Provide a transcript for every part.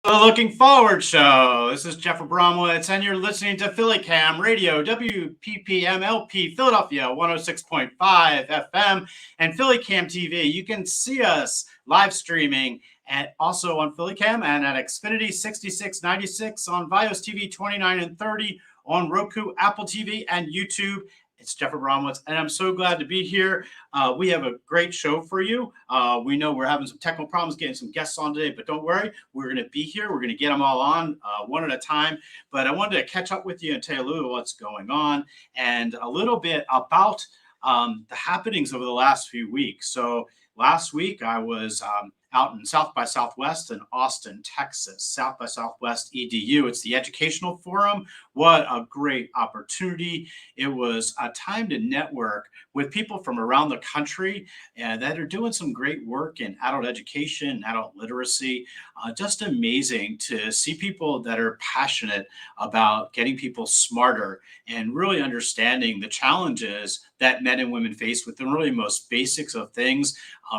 The Looking Forward Show. This is Jeff Abramowitz, and you're listening to Philly Cam Radio, WPPMLP, Philadelphia, 106.5 FM, and Philly Cam TV. You can see us live streaming and also on Philly Cam and at Xfinity 6696 on Vios TV 29 and 30 on Roku, Apple TV, and YouTube. It's Jeff Abramowitz, and I'm so glad to be here. We have a great show for you. We know we're having some technical problems getting some guests on today, but don't worry. We're going to be here. We're going to get them all on one at a time. But I wanted to catch up with you and tell you a little what's going on and a little bit about the happenings over the last few weeks. So last week, I was out in South by Southwest in Austin, Texas. South by Southwest EDU. It's the educational forum. What a great opportunity. It was a time to network with people from around the country that are doing some great work in adult education, adult literacy. Just amazing to see people that are passionate about getting people smarter and really understanding the challenges that men and women face with the really most basics of things,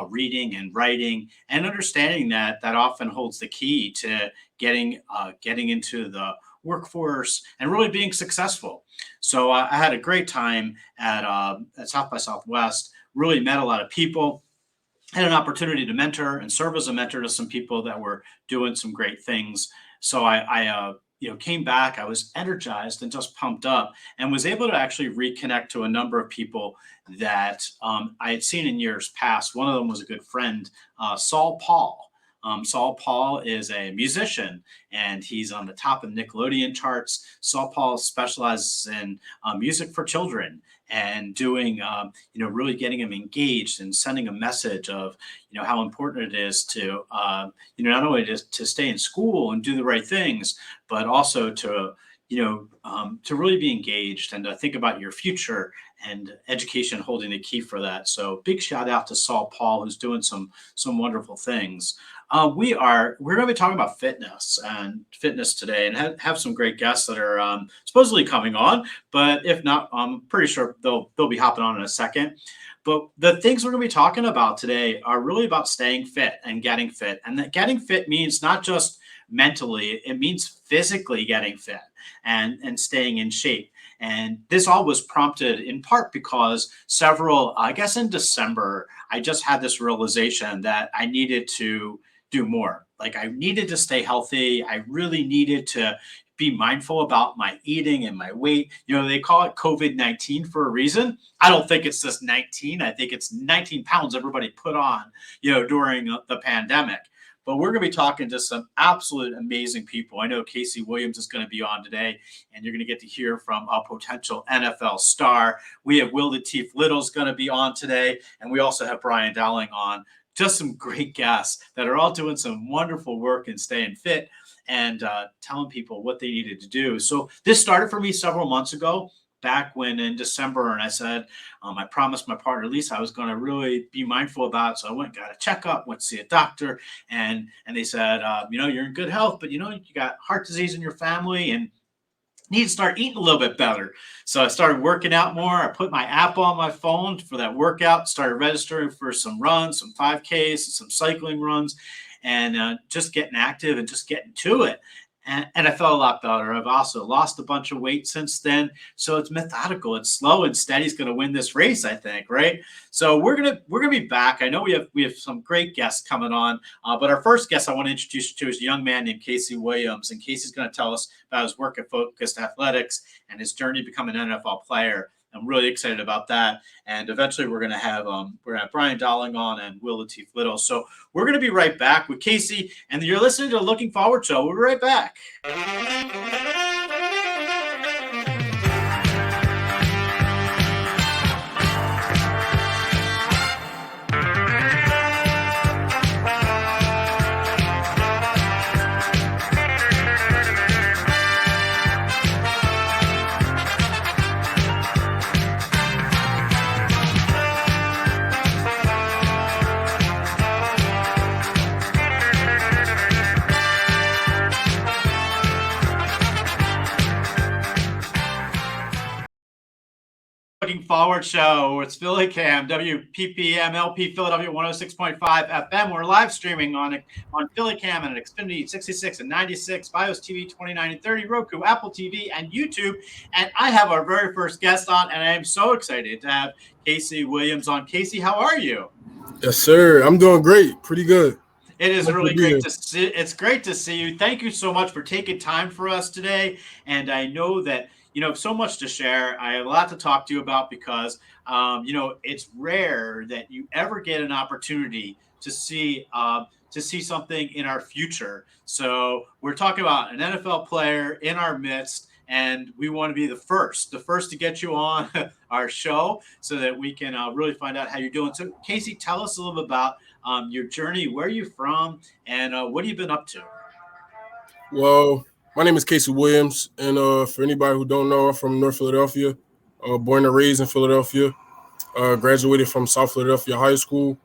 reading and writing, and understanding that often holds the key to getting into the workforce and really being successful. So I had a great time at South by Southwest. Really met a lot of people. Had an opportunity to mentor and serve as a mentor to some people that were doing some great things. So I came back. I was energized and just pumped up, and was able to actually reconnect to a number of people that I had seen in years past. One of them was a good friend, Saul Paul. Saul Paul is a musician, and he's on the top of Nickelodeon charts. Saul Paul specializes in music for children and doing, really getting them engaged and sending a message of, how important it is to, not only to stay in school and do the right things, but also to really be engaged and to think about your future, and education holding the key for that. So big shout out to Saul Paul, who's doing some wonderful things. We're going to be talking about fitness today, and have some great guests that are supposedly coming on, but if not, I'm pretty sure they'll be hopping on in a second. But the things we're going to be talking about today are really about staying fit and getting fit. And that getting fit means not just mentally, it means physically getting fit and staying in shape. And this all was prompted in part because in December, I just had this realization that I needed to do more. Like, I needed to stay healthy. I really needed to be mindful about my eating and my weight. They call it COVID-19 for a reason. I don't think it's just 19. I think it's 19 pounds everybody put on, during the pandemic. But we're going to be talking to some absolute amazing people. I know Casey Williams is going to be on today, and you're going to get to hear from a potential NFL star. We have Will Latif Little's going to be on today, and we also have Brian Dowling on. Just some great guests that are all doing some wonderful work and staying fit and telling people what they needed to do. So this started for me several months ago, back when in December, and I said, I promised my partner Lisa I was going to really be mindful about it. So I went, got a checkup, went to see a doctor, and they said, you're in good health, but you got heart disease in your family and need to start eating a little bit better. So I started working out more. I put my app on my phone for that workout, started registering for some runs, some 5Ks, some cycling runs, and just getting active and just getting to it. And I felt a lot better. I've also lost a bunch of weight since then. So it's methodical. It's slow and steady. Is going to win this race, I think, right? So we're gonna be back. I know we have some great guests coming on, but our first guest I want to introduce you to is a young man named Casey Williams, and Casey's going to tell us about his work at Focused Athletics and his journey to become an NFL player. I'm really excited about that. And eventually we're going to have Brian Dowling on and Will Latif Little. So we're going to be right back with Casey, and you're listening to the Looking Forward Show. We'll be right back. Looking Forward Show. It's Philly Cam, WPPM LP Philadelphia 106.5 FM. We're live streaming on Philly Cam and an Xfinity 66 and 96, BIOS TV 29 and 30, Roku, Apple TV, and YouTube. And I have our very first guest on, and I am so excited to have Casey Williams on. Casey, how are you? Yes, sir. I'm doing great. Pretty good. It is really great to see. It's great to see you. Thank you so much for taking time for us today. And I know that so much to share. I have a lot to talk to you about because it's rare that you ever get an opportunity to see something in our future. So we're talking about an NFL player in our midst, and we want to be the first to get you on our show so that we can really find out how you're doing. So Casey, tell us a little bit about your journey, where are you from, and what have you been up to? Well, my name is Casey Williams, and for anybody who don't know, I'm from North Philadelphia, born and raised in Philadelphia, graduated from South Philadelphia High School.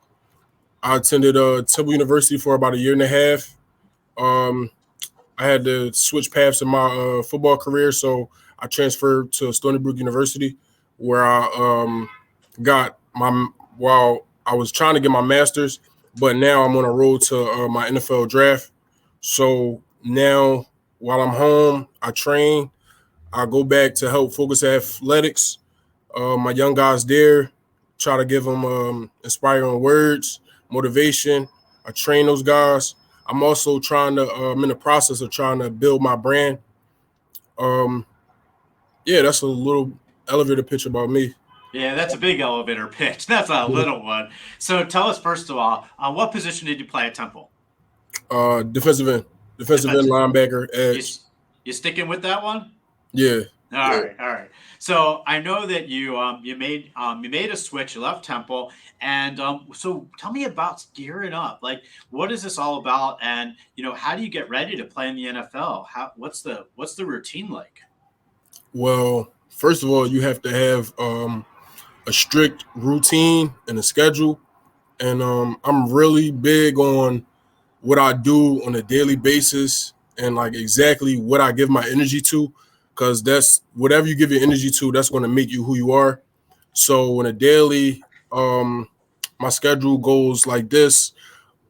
I attended Temple University for about a year and a half. I had to switch paths in my football career, so I transferred to Stony Brook University, where I while I was trying to get my master's, but now I'm on a road to my NFL draft. So now, while I'm home, I train. I go back to help focus athletics. My young guys there, try to give them inspiring words, motivation. I train those guys. I'm also I'm in the process of trying to build my brand. That's a little elevator pitch about me. Yeah, that's a big elevator pitch. That's a little one. So tell us, first of all, what position did you play at Temple? Defensive end linebacker, edge. You sticking with that one? Yeah. All right. So I know that you made a switch. You left Temple, and so tell me about gearing up. Like, what is this all about? And how do you get ready to play in the NFL? What's the routine like? Well, first of all, you have to have a strict routine and a schedule, and I'm really big on what I do on a daily basis and like exactly what I give my energy to, because that's whatever you give your energy to, that's going to make you who you are. So on a daily, my schedule goes like this: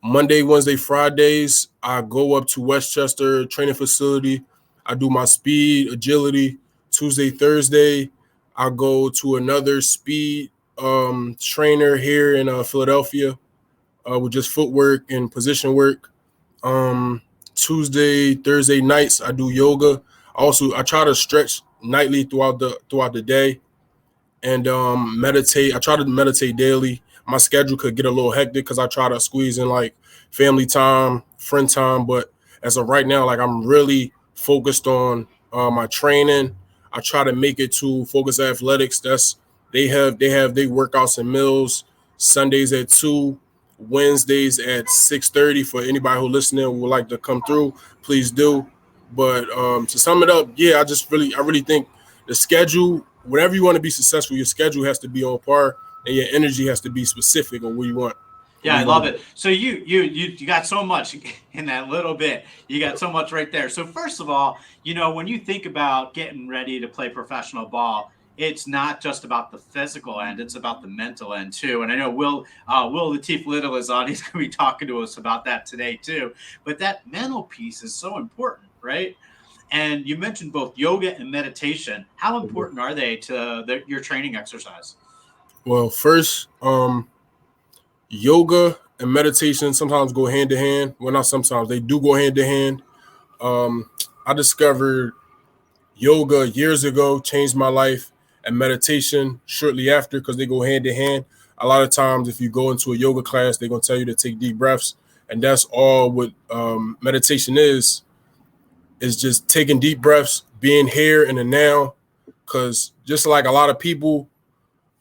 Monday, Wednesday, Fridays, I go up to Westchester training facility. I do my speed, agility. Tuesday, Thursday, I go to another speed trainer here in Philadelphia with just footwork and position work. Tuesday, Thursday nights, I do yoga. Also, I try to stretch nightly throughout the day, and meditate. I try to meditate daily. My schedule could get a little hectic because I try to squeeze in like family time, friend time. But as of right now, like I'm really focused on my training. I try to make it to Focus Athletics. They have their workouts and meals Sundays at 2, Wednesdays at 6:30. For anybody who listening would like to come through, please do. But to sum it up, yeah, I really think the schedule, whenever you want to be successful, your schedule has to be on par and your energy has to be specific on what you want. Yeah, I love it. So you got so much in that little bit. You got so much right there. So first of all, when you think about getting ready to play professional ball, it's not just about the physical end; it's about the mental end too. And I know Will Latif Little is on. He's going to be talking to us about that today too. But that mental piece is so important, right? And you mentioned both yoga and meditation. How important are they to your training exercise? Well, first, yoga and meditation sometimes go hand in hand. Well, not sometimes, they do go hand in hand. I discovered yoga years ago, changed my life, and meditation shortly after because they go hand in hand. A lot of times, if you go into a yoga class, they're going to tell you to take deep breaths. And that's all what meditation is just taking deep breaths, being here in the now. Because just like a lot of people,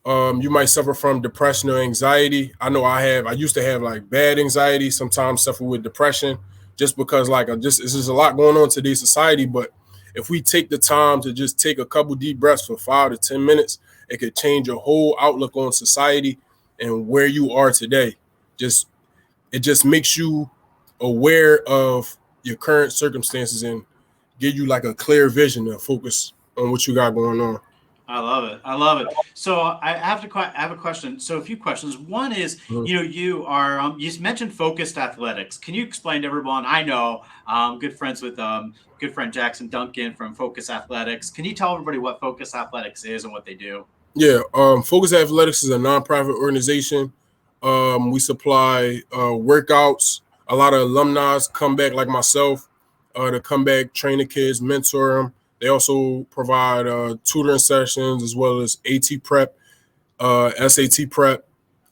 you might suffer from depression or anxiety. I know I used to have like bad anxiety, sometimes suffer with depression just because it's just a lot going on in today's society. But if we take the time to just take a couple deep breaths for 5 to 10 minutes, it could change your whole outlook on society and where you are today. It just makes you aware of your current circumstances and give you like a clear vision and focus on what you got going on. I love it. I love it. So I have a question. So a few questions. One is, Mhm. you are you mentioned focused athletics. Can you explain to everyone? I know good friends with good friend Jackson Duncan from Focus Athletics. Can you tell everybody what Focus Athletics is and what they do? Yeah, Focus Athletics is a nonprofit organization. We supply workouts. A lot of alumni come back, like myself, to come back, train the kids, mentor them. They also provide tutoring sessions as well as AT prep, SAT prep,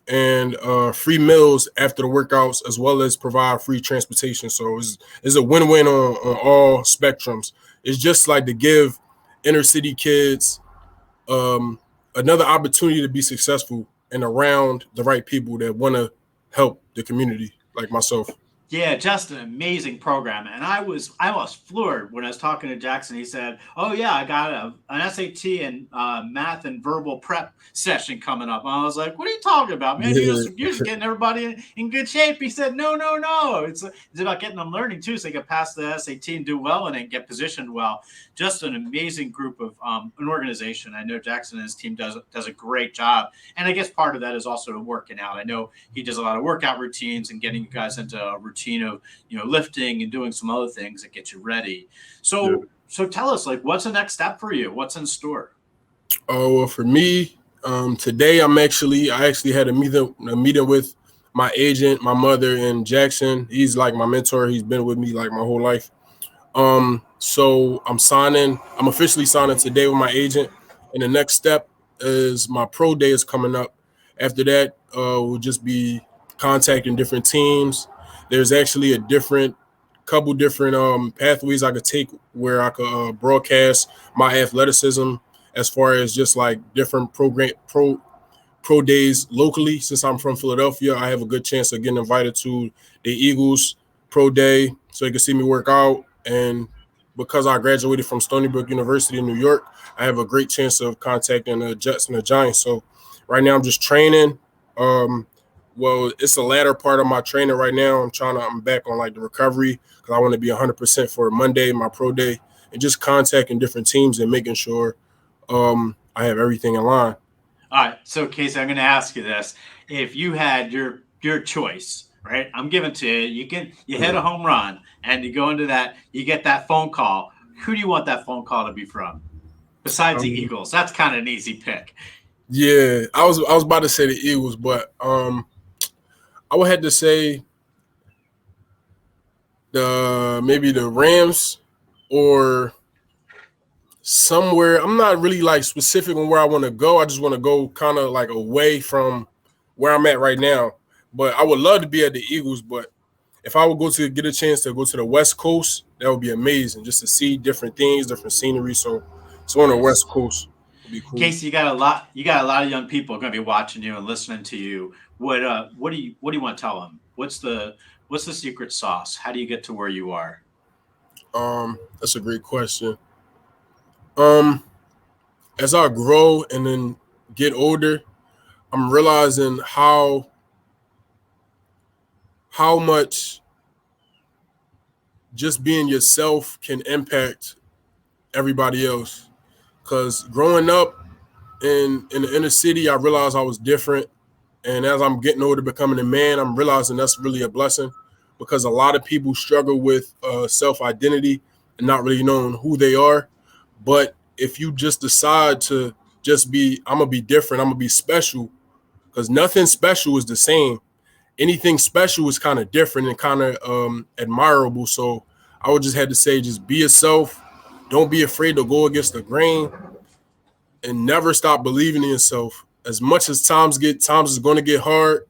and free meals after the workouts, as well as provide free transportation. So it's a win-win on all spectrums. It's just like to give inner city kids um, another opportunity to be successful and around the right people that want to help the community, like myself. Yeah, just an amazing program. And I was floored when I was talking to Jackson. He said, "Oh yeah, I got an SAT and math and verbal prep session coming up." And I was like, "What are you talking about, man? Yeah, You're just getting everybody in good shape." He said, "No, no, no. It's about getting them learning too, so they can pass the SAT and do well and then get positioned well." Just an amazing group of an organization. I know Jackson and his team does a great job, and I guess part of that is also working out. I know he does a lot of workout routines and getting you guys into a routine of lifting and doing some other things that get you ready. yeah. So tell us, like, what's the next step for you? What's in store? Oh, well, for me, today I actually had a meeting with my agent, my mother, and Jackson. He's like my mentor. He's been with me like my whole life. So I'm signing. I'm officially signing today with my agent, and the next step is my pro day is coming up. After that, we'll just be contacting different teams. There's actually a couple different pathways I could take where I could broadcast my athleticism as far as just like different pro days locally. Since I'm from Philadelphia, I have a good chance of getting invited to the Eagles pro day so they can see me work out. And because I graduated from Stony Brook University in New York, I have a great chance of contacting the Jets and the Giants. So right now I'm just training. Um, well, it's the latter part of my training right now. I'm back on like the recovery because I want to be 100% for Monday, my pro day, and just contacting different teams and making sure I have everything in line. All right, so Casey, I'm going to ask you this: if you had your choice, right? I'm giving to you. You hit a Mhm. home run, and you go into that. You get that phone call. Who do you want that phone call to be from? Besides the Um, Eagles, that's kind of an easy pick. yeah, I was about to say the Eagles, but I would have to say the maybe the Rams or somewhere. I'm not really like specific on where I want to go. I just want to go kind of like away from where I'm at right now. But I would love to be at the Eagles. But if I would go to get a chance to go to the West Coast, that would be amazing just to see different things, different scenery. So on the Nice. West Coast would be cool. Casey, you got a lot. You got a lot of young people going to be watching you and listening to you. What do you want to tell them? What's the secret sauce? How do you get to where you are? That's a great question. Um, as I grow and then get older, I'm realizing how much just being yourself can impact everybody else. Because growing up in the inner city, I realized I was different. And as I'm getting older, becoming a man, I'm realizing that's really a blessing because a lot of people struggle with self identity and not really knowing who they are. But if you just decide to just be, I'm going to be different, I'm going to be special, because nothing special is the same. Anything special is kind of different and kind of admirable. So I would just have to say, just be yourself. Don't be afraid to go against the grain and never stop believing in yourself. As much as times is going to get hard.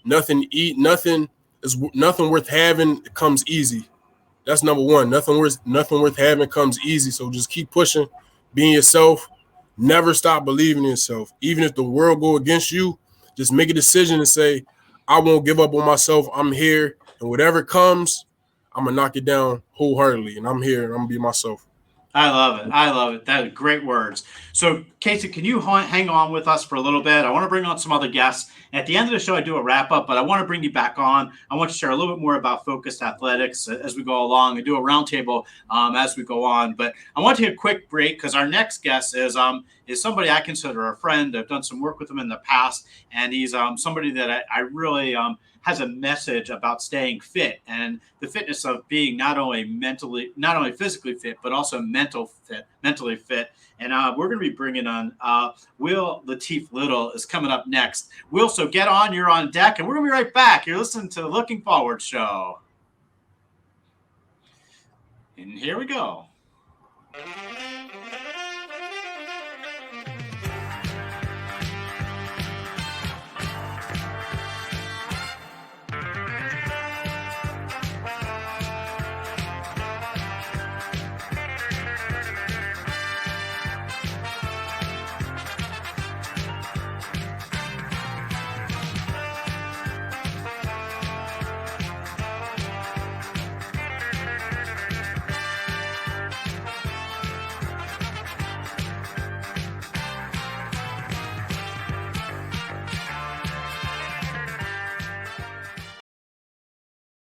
Nothing worth having comes easy. That's number one. Nothing worth having comes easy. So just keep pushing, being yourself. Never stop believing in yourself. Even if the world go against you, just make a decision and say, I won't give up on myself. I'm here, and whatever comes, I'm gonna knock it down wholeheartedly. And I'm here, and I'm gonna be myself. I love it. I love it. That great words. So, Casey, can you hang on with us for a little bit? I want to bring on some other guests. At the end of the show, I do a wrap up, but I want to bring you back on. I want to share a little bit more about focused athletics as we go along and do a roundtable as we go on. But I want to take a quick break because our next guest is somebody I consider a friend. I've done some work with him in the past, and he's somebody that I really has a message about staying fit and the fitness of being not only physically fit, but also mentally fit. And we're going to be bringing on Will Lateef Little is coming up next. Will, so get on, you're on deck, and we're going to be right back. You're listening to the Looking Forward Show. And here we go.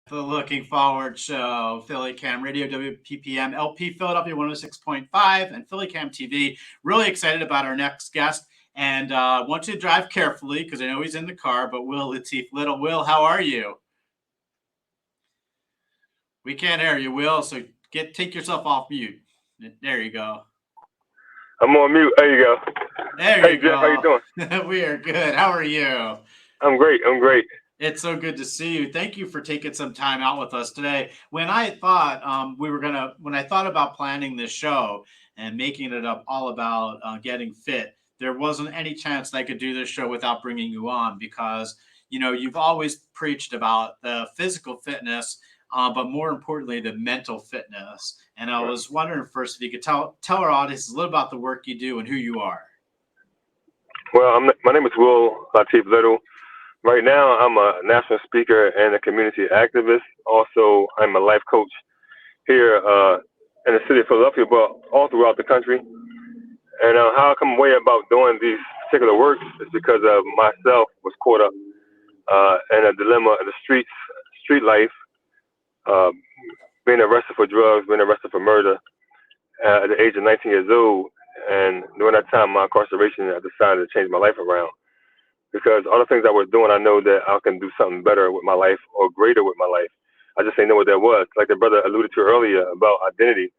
The Looking Forward Show, Philly Cam Radio, WPPM, LP Philadelphia 106.5, and Philly Cam TV. Really excited about our next guest, and want you to drive carefully because I know he's in the car, but Will Lateef Little. Will, how are you? We can't hear you, Will, so take yourself off mute. There you go. I'm on mute. There you go. There you go. Jeff, how you doing? We are good. How are you? I'm great. It's so good to see you. Thank you for taking some time out with us today. When I thought when I thought about planning this show and making it up all about getting fit, there wasn't any chance that I could do this show without bringing you on because, you've always preached about the physical fitness, but more importantly, the mental fitness. And I was wondering first if you could tell our audience a little about the work you do and who you are. Well, my name is Will Lateef Little. Right now, I'm a national speaker and a community activist. Also, I'm a life coach here in the city of Philadelphia, but all throughout the country. And how I come away about doing these particular works is because of myself was caught up in a dilemma in the street life, being arrested for drugs, being arrested for murder at the age of 19 years old. And during that time, my incarceration, I decided to change my life around. Because all the things I was doing, I know that I can do something better with my life or greater with my life. I just didn't know what that was. Like the brother alluded to earlier about identity.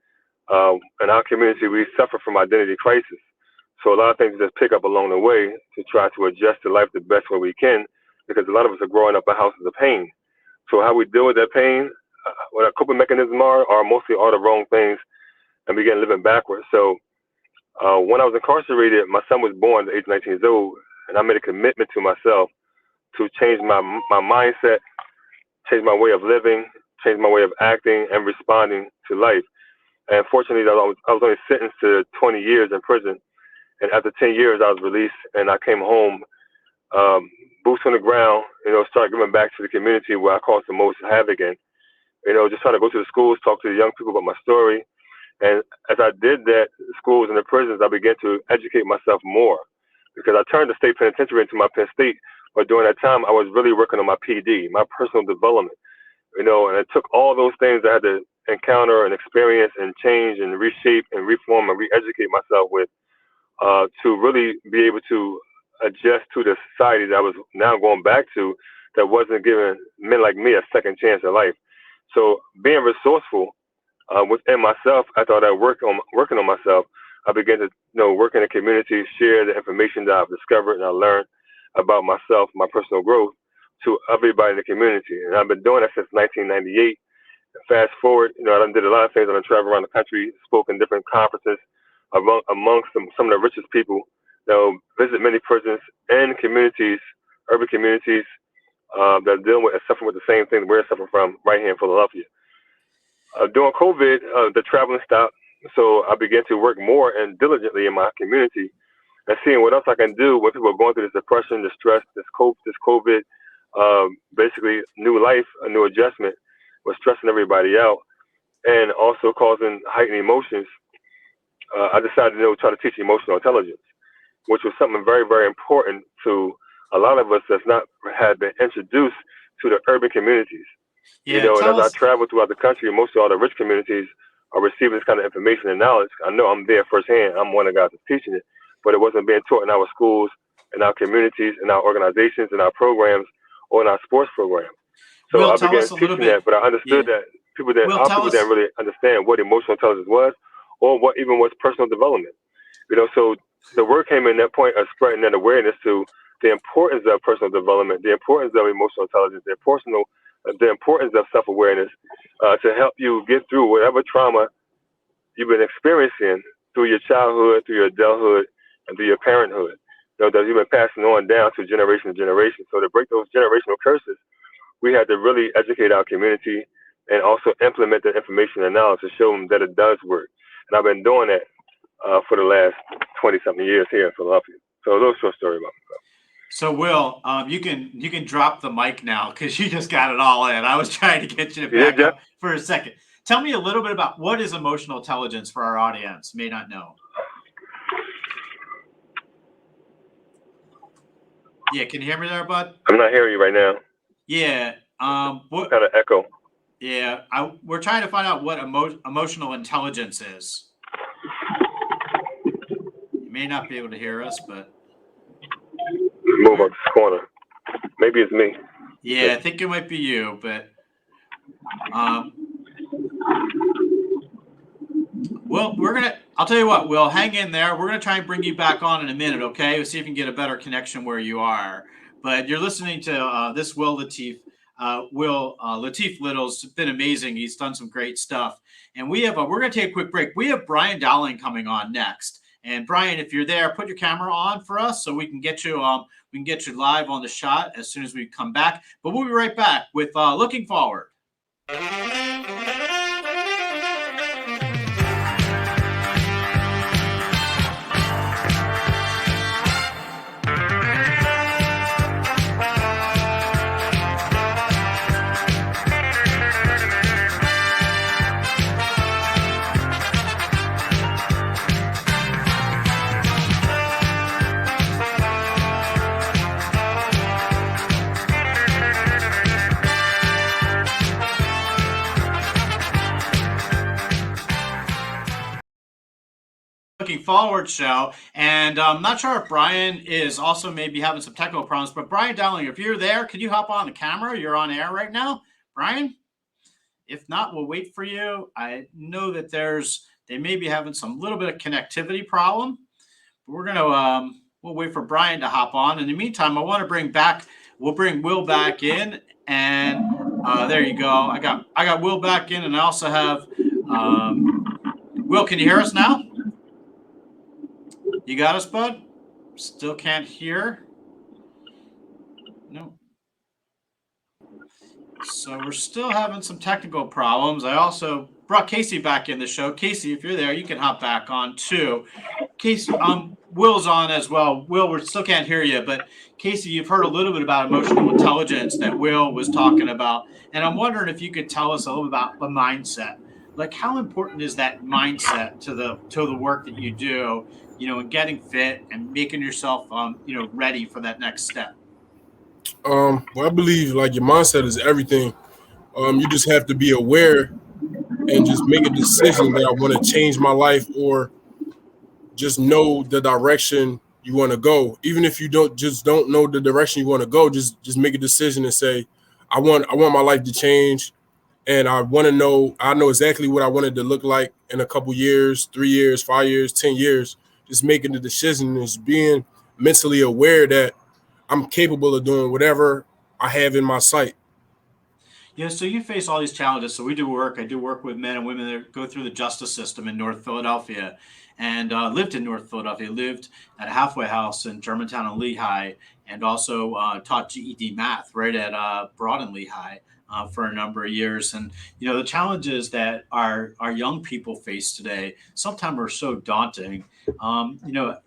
In our community, we suffer from identity crisis. So a lot of things just pick up along the way to try to adjust to life the best way we can, because a lot of us are growing up in houses of pain. So how we deal with that pain, what our coping mechanisms are mostly all the wrong things, and we begin living backwards. So when I was incarcerated, my son was born at the age of 19 years old, and I made a commitment to myself to change my mindset, change my way of living, change my way of acting and responding to life. And fortunately, I was only sentenced to 20 years in prison. And after 10 years, I was released, and I came home, boots on the ground, started giving back to the community where I caused the most havoc in. Just trying to go to the schools, talk to the young people about my story. And as I did that, the schools and the prisons, I began to educate myself more, because I turned the state penitentiary into my Penn State. But during that time, I was really working on my PD, my personal development, and it took all those things I had to encounter and experience and change and reshape and reform and re-educate myself with to really be able to adjust to the society that I was now going back to, that wasn't giving men like me a second chance in life. So being resourceful within myself, I thought I working on myself. I began to work in the community, share the information that I've discovered and I learned about myself, my personal growth, to everybody in the community. And I've been doing that since 1998. Fast forward, I done did a lot of things. I've traveled around the country, spoke in different conferences amongst some of the richest people. Visit many prisons and communities, urban communities that are dealing with and suffering with the same thing we're suffering from right here in Philadelphia. During COVID, the traveling stopped, so I began to work more and diligently in my community and seeing what else I can do when people are going through this depression, this stress, this COVID, basically new life, a new adjustment was stressing everybody out and also causing heightened emotions. I decided to try to teach emotional intelligence, which was something very, very important to a lot of us that's not had been introduced to the urban communities. Yeah, And as tell I us. travel throughout the country, most of all the rich communities are receiving this kind of information and knowledge. I know I'm there firsthand. I'm one of the guys that's teaching it, but it wasn't being taught in our schools, in our communities, in our organizations, in our programs, or in our sports programs. So Will, I tell began us a little teaching that, bit. but I understood Yeah. that Will, our tell people didn't us. really understand what emotional intelligence was, or what even was personal development. So the word came in that point of spreading that awareness to the importance of personal development, the importance of emotional intelligence, the importance of self-awareness to help you get through whatever trauma you've been experiencing through your childhood, through your adulthood, and through your parenthood. That you've been passing on down to generation to generation. So to break those generational curses, we had to really educate our community and also implement the information and knowledge to show them that it does work. And I've been doing that for the last 20-something years here in Philadelphia. So a little short story about myself. So Will, you can drop the mic now because you just got it all in. I was trying to get you to back up for a second. Tell me a little bit about what is emotional intelligence for our audience may not know. Yeah, can you hear me there, bud? I'm not hearing you right now. Yeah. What kind of echo? Yeah, we're trying to find out what emotional intelligence is. You may not be able to hear us, but move up this corner. Maybe it's me. Yeah, I think it might be you, but well, I'll tell you what, Will, hang in there. We're gonna try and bring you back on in a minute, okay? We'll see if we can get a better connection where you are. But you're listening to this Will Latif. Latif Little's been amazing. He's done some great stuff. And we're going to take a quick break. We have Brian Dowling coming on next. And Brian, if you're there, put your camera on for us so we can get you live on the shot as soon as we come back. But we'll be right back with Looking Forward. Looking Forward show, and I'm not sure if Brian is also maybe having some technical problems, but Brian Dowling, if you're there, can you hop on the camera? You're on air right now, Brian. If not, we'll wait for you. I know that they may be having some little bit of connectivity problem. But we'll wait for Brian to hop on. In the meantime, we'll bring Will back in, and there you go. I got Will back in, and I also have Will. Can you hear us now? You got us, bud? Still can't hear? No. So we're still having some technical problems. I also brought Casey back in the show. Casey, if you're there, you can hop back on too. Casey, Will's on as well. Will, we still can't hear you, but Casey, you've heard a little bit about emotional intelligence that Will was talking about. And I'm wondering if you could tell us a little about the mindset. Like, how important is that mindset to the work that you do, and getting fit and making yourself, ready for that next step? Well, I believe like your mindset is everything. You just have to be aware and just make a decision that I want to change my life, or just know the direction you want to go. Even if you don't know the direction you want to go, just make a decision and say, I want my life to change. And I know exactly what I wanted to look like in a couple years, 3 years, 5 years, 10 years. Just making the decision is being mentally aware that I'm capable of doing whatever I have in my sight. Yeah, so you face all these challenges. So I do work with men and women that go through the justice system in North Philadelphia, and lived in North Philadelphia, lived at a halfway house in Germantown and Lehigh, and also taught GED math right at Broad and Lehigh for a number of years. And, the challenges that our young people face today sometimes are so daunting.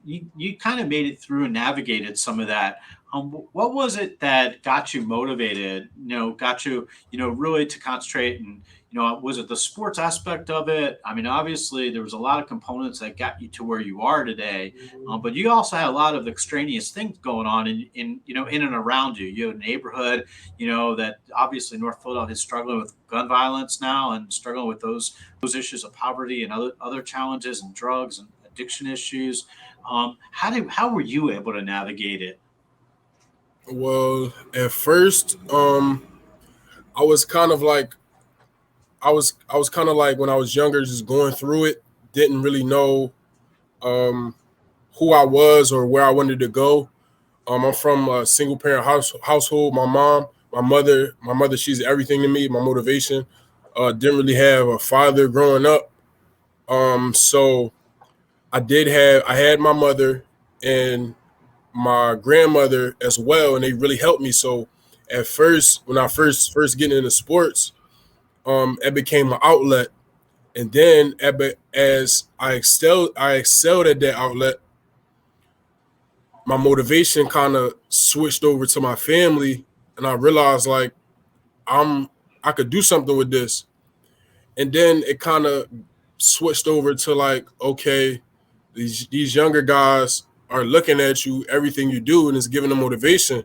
You kind of made it through and navigated some of that. What was it that got you motivated, got you, really to concentrate and, was it the sports aspect of it? I mean, obviously there was a lot of components that got you to where you are today, but you also had a lot of extraneous things going on in and around you. You had a neighborhood, that obviously North Philadelphia is struggling with gun violence now and struggling with those issues of poverty and other challenges and drugs and addiction issues. How were you able to navigate it? Well, at first, I was kind of like I was kind of like when I was younger, just going through it, didn't really know um, who I was or where I wanted to go. I'm from a single parent household. My mother, she's everything to me. My motivation. Didn't really have a father growing up. So I had my mother and my grandmother as well, and they really helped me. So at first, when I first getting into sports, it became an outlet. And then as I excelled at that outlet, my motivation kind of switched over to my family, and I realized like I'm I could do something with this. And then it kind of switched over to like, okay, these younger guys are looking at you, everything you do, and it's giving them motivation.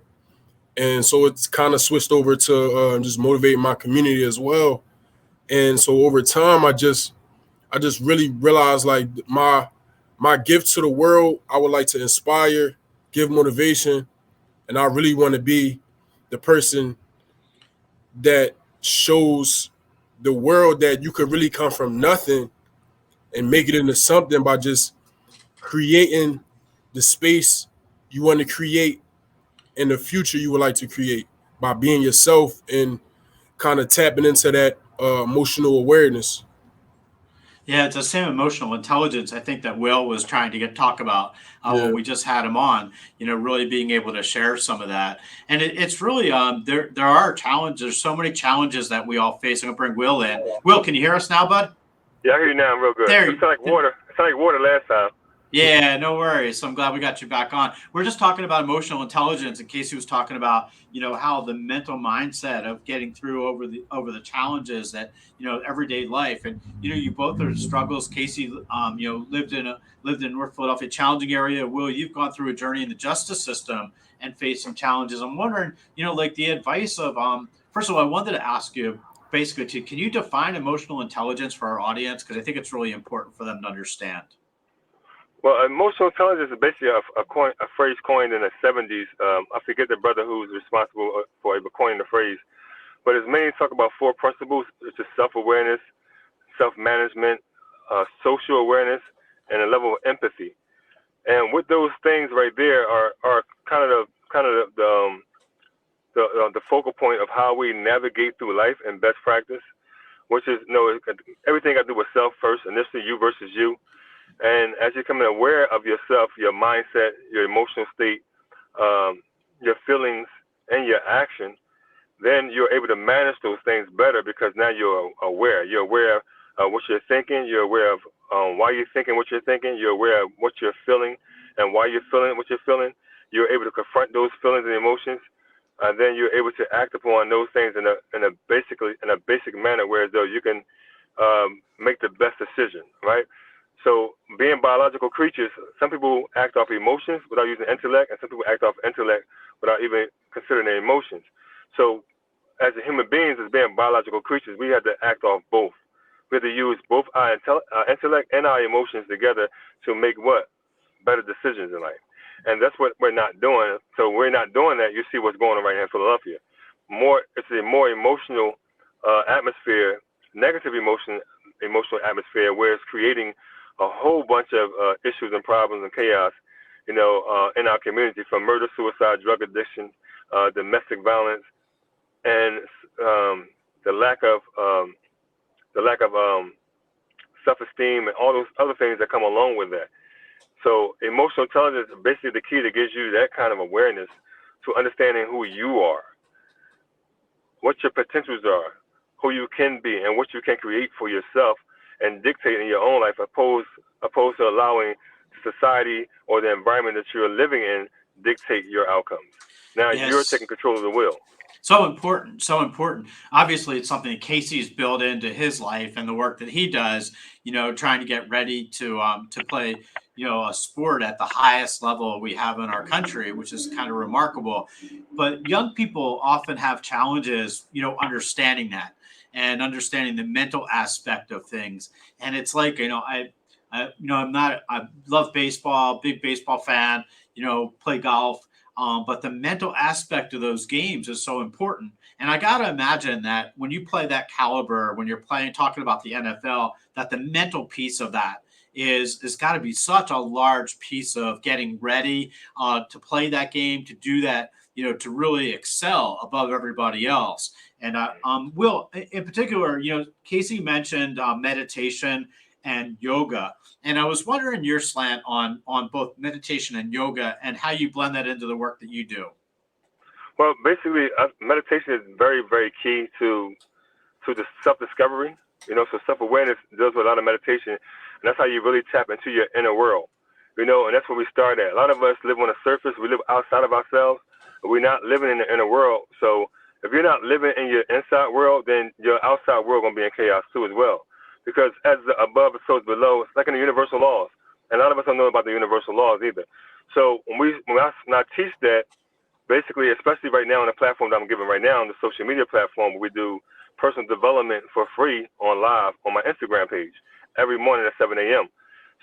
And so it's kind of switched over to just motivate my community as well. And so over time, I just really realized like my gift to the world. I would like to inspire, give motivation, and I really want to be the person that shows the world that you could really come from nothing and make it into something by just creating the space you want to create in the future you would like to create by being yourself and kind of tapping into that emotional awareness. Yeah, it's the same emotional intelligence I think that Will was trying to talk about when Yeah. we just had him on. Really being able to share some of that, and it's really there are challenges. There's so many challenges that we all face. I'm gonna bring Will in. Will, can you hear us now, bud? Yeah, I hear you now. I'm real good. It There. sounded like water. It sounded like water last time. Yeah, no worries. So I'm glad we got you back on. We're just talking about emotional intelligence. In case he was talking about, how the mental mindset of getting through over the challenges that everyday life, and you both are struggles. Casey, lived in North Philadelphia, challenging area. Will, you've gone through a journey in the justice system and faced some challenges. I'm wondering, like the advice of First of all, I wanted to ask you basically, can you define emotional intelligence for our audience, because I think it's really important for them to understand. Well, emotional intelligence is basically a phrase coined in the 70s. I forget the brother who's responsible for coining the phrase, but it's mainly talk about four principles, which is self-awareness, self-management, social awareness, and a level of empathy. And with those things right there are kind of the focal point of how we navigate through life and best practice, which is everything I do with self first, initially you versus you. And as you're becoming aware of yourself, your mindset, your emotional state, your feelings, and your action, then you're able to manage those things better because now you're aware. You're aware of what you're thinking. You're aware of why you're thinking what you're thinking. You're aware of what you're feeling and why you're feeling what you're feeling. You're able to confront those feelings and emotions. And then you're able to act upon those things in a basic manner, whereas though you can make the best decision, right? So being biological creatures, some people act off emotions without using intellect, and some people act off intellect without even considering their emotions. So as a human beings, as being biological creatures, we have to act off both. We have to use both our intellect and our emotions together to make what? Better decisions in life. And that's what we're not doing. So we're not doing that. You see what's going on right here in Philadelphia. It's a more emotional atmosphere, negative emotional atmosphere, where it's creating a whole bunch of issues and problems and chaos, in our community, from murder, suicide, drug addiction, domestic violence, and the lack of self-esteem and all those other things that come along with that. So emotional intelligence is basically the key that gives you that kind of awareness to understanding who you are, what your potentials are, who you can be, and what you can create for yourself and dictate in your own life, opposed to allowing society or the environment that you're living in dictate your outcomes. Now you're Yes. taking control of the wheel. So important, so important. Obviously, it's something that Casey's built into his life and the work that he does. Trying to get ready to play, a sport at the highest level we have in our country, which is kind of remarkable. But young people often have challenges, understanding that and understanding the mental aspect of things. And it's like, I love baseball, big baseball fan. Play golf, but the mental aspect of those games is so important. And I got to imagine that when you play that caliber, when you're playing, talking about the NFL, that the mental piece of that is got to be such a large piece of getting ready to play that game, to do that, to really excel above everybody else. And Will, in particular, Casey mentioned meditation and yoga. And I was wondering your slant on both meditation and yoga and how you blend that into the work that you do. Well, basically, meditation is very, very key to the self-discovery. So self-awareness deals with a lot of meditation, and that's how you really tap into your inner world. And that's where we start at. A lot of us live on the surface. We live outside of ourselves. We're not living in the inner world. So if you're not living in your inside world, then your outside world going to be in chaos too as well. Because as the above is so below, it's like in the universal laws. And a lot of us don't know about the universal laws either. So when I teach that, basically, especially right now on the platform that I'm giving right now, on the social media platform, where we do personal development for free on live on my Instagram page every morning at 7 a.m.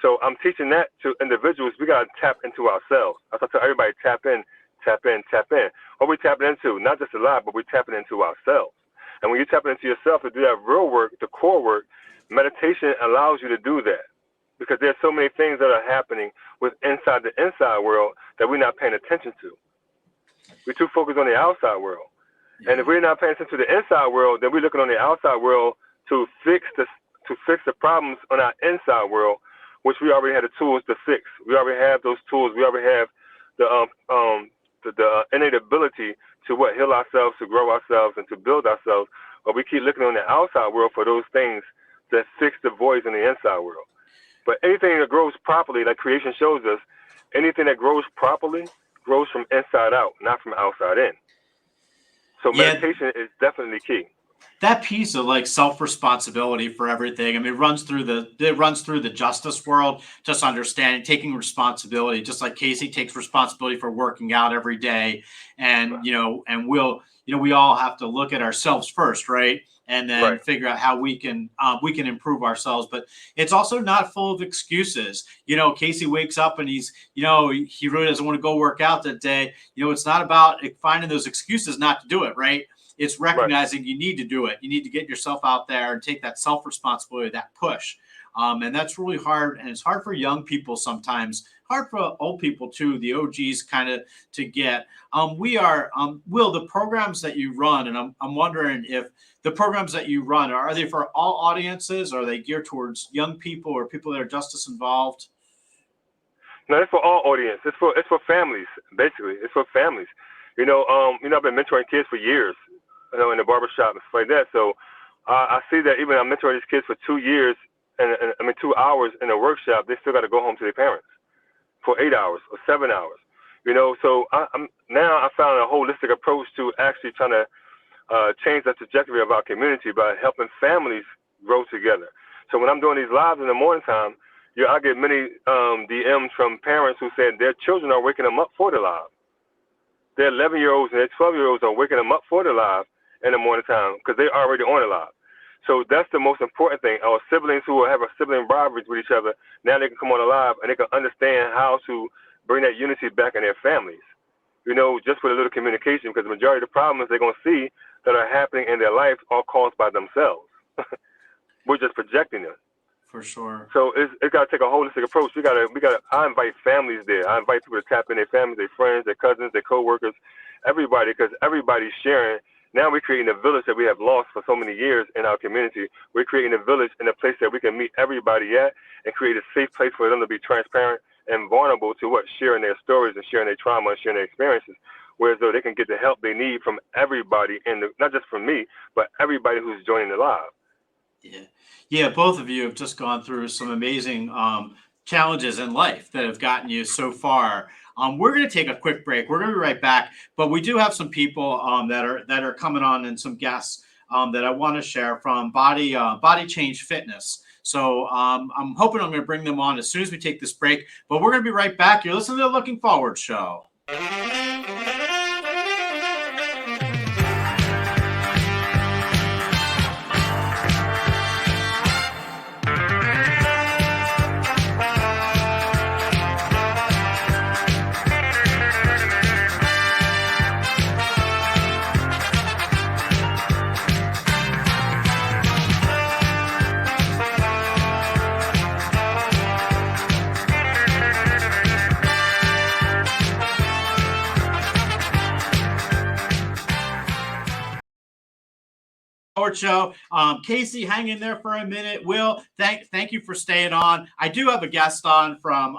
So I'm teaching that to individuals. We got to tap into ourselves. I tell everybody, tap in, tap in, tap in. What we tapping into, not just a live, but we're tapping into ourselves. And when you're tapping into yourself to do that real work, the core work, meditation allows you to do that. Because there's so many things that are happening with inside the inside world that we're not paying attention to. We're too focused on the outside world. And if we're not paying attention to the inside world, then we're looking on the outside world to fix the problems on our inside world, which we already have the tools to fix. We already have those tools. We already have the innate ability to heal ourselves, to grow ourselves, and to build ourselves. But we keep looking on the outside world for those things that fix the voids in the inside world. But anything that grows properly, like creation shows us, anything that grows properly grows from inside out, not from outside in. So meditation is definitely key. That piece of like self-responsibility for everything. I mean, it runs through the justice world, just understanding, taking responsibility, just like Casey takes responsibility for working out every day. And, we all have to look at ourselves first, right? And then figure out how we can improve ourselves. But it's also not full of excuses. Casey wakes up and he really doesn't want to go work out that day. It's not about finding those excuses not to do it, right? It's recognizing you need to do it. You need to get yourself out there and take that self-responsibility, that push. And that's really hard. And it's hard for young people sometimes, hard for old people too, the OGs kind of to get. Will, the programs that you run, and I'm wondering if the programs that you run, are they for all audiences? Are they geared towards young people or people that are justice involved? No, it's for all audience. It's for families, basically. It's for families. I've been mentoring kids for years, in the barbershop and stuff like that. So I see that even I'm mentoring these kids for 2 years, and 2 hours in a workshop, they still got to go home to their parents for 8 hours or 7 hours. So I found a holistic approach to actually trying to change the trajectory of our community by helping families grow together. So when I'm doing these lives in the morning time, I get many DMs from parents who said their children are waking them up for the live. Their 11-year-olds and their 12-year-olds are waking them up for the live in the morning time because they're already on the live. So that's the most important thing. Our siblings who have a sibling rivalry with each other, now they can come on the live and they can understand how to bring that unity back in their families. Just with a little communication, because the majority of the problems they're going to see that are happening in their life are caused by themselves. We're just projecting them. For sure. So it's got to take a holistic approach. I invite families there. I invite people to tap in their families, their friends, their cousins, their coworkers, everybody, because everybody's sharing. Now we're creating a village that we have lost for so many years in our community. We're creating a village in a place that we can meet everybody at and create a safe place for them to be transparent and vulnerable to sharing their stories and sharing their trauma and sharing their experiences, whereas though they can get the help they need from everybody, not just from me, but everybody who's joining the live. Yeah. Both of you have just gone through some amazing challenges in life that have gotten you so far. We're going to take a quick break. We're going to be right back, but we do have some people that are coming on and some guests that I want to share from Body Change Fitness. So I'm hoping I'm going to bring them on as soon as we take this break, but we're going to be right back. You're listening to the Looking Forward Show. Show. Casey, hang in there for a minute. Will, thank you for staying on. I do have a guest on from